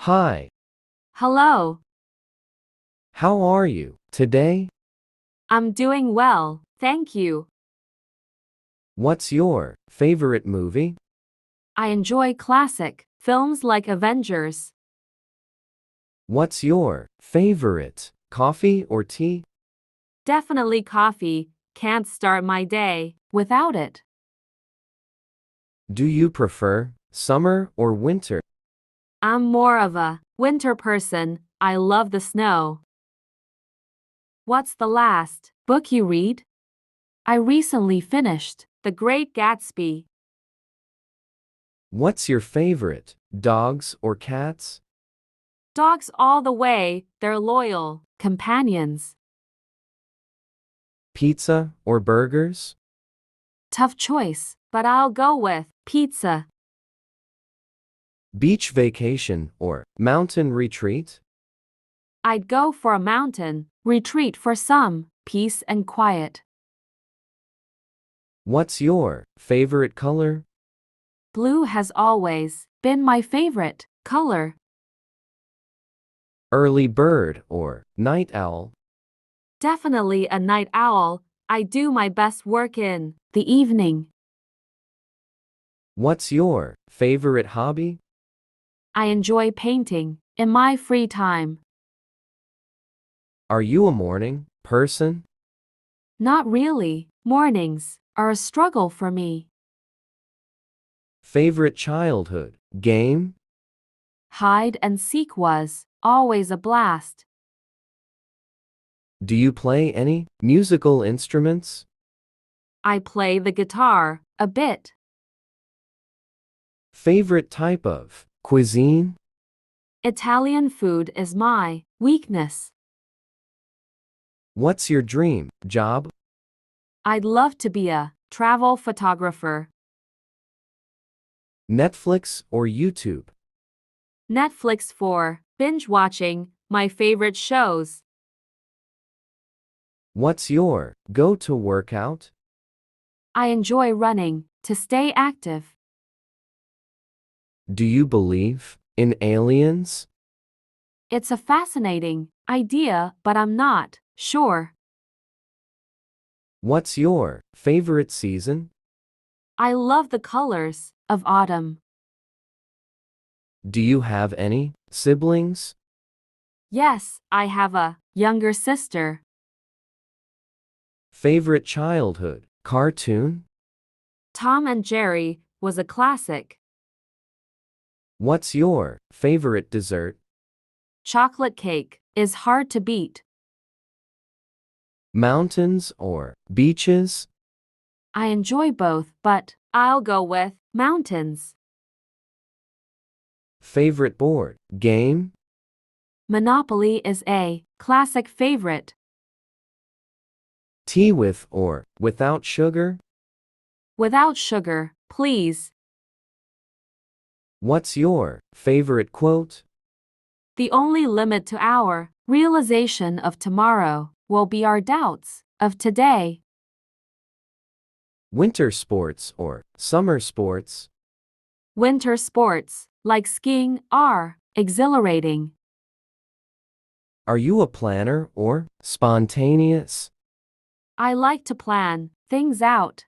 Hi, Hello, how are you today? I'm doing well, thank you. What's your favorite movie? I enjoy classic films like Avengers. What's your favorite coffee or tea? Definitely coffee, can't start my day without it. Do you prefer summer or winter? I'm more of a winter person, I love the snow. What's the last book you read? I recently finished The Great Gatsby. What's your favorite, dogs or cats? Dogs all the way, they're loyal companions. Pizza or burgers? Tough choice, but I'll go with pizza. Beach vacation or mountain retreat? I'd go for a mountain retreat for some peace and quiet. What's your favorite color? Blue has always been my favorite color. Early bird or night owl? Definitely a night owl. I do my best work in the evening. What's your favorite hobby? I enjoy painting in my free time. Are you a morning person? Not really. Mornings are a struggle for me. Favorite childhood game? Hide and seek was always a blast. Do you play any musical instruments? I play the guitar a bit. Favorite type of cuisine? Italian food is my weakness. What's your dream job? I'd love to be a travel photographer. Netflix or YouTube? Netflix for binge watching my favorite shows. What's your go-to workout? I enjoy running to stay active. Do you believe in aliens? It's a fascinating idea, but I'm not sure. What's your favorite season? I love the colors of autumn. Do you have any siblings? Yes, I have a younger sister. Favorite childhood cartoon? Tom and Jerry was a classic. What's your favorite dessert? Chocolate cake is hard to beat. Mountains or beaches? I enjoy both, but I'll go with mountains. Favorite board game? Monopoly is a classic favorite. Tea with or without sugar? Without sugar, please. What's your favorite quote? The only limit to our realization of tomorrow will be our doubts of today. Winter sports or summer sports? Winter sports, like skiing, are exhilarating. Are you a planner or spontaneous? I like to plan things out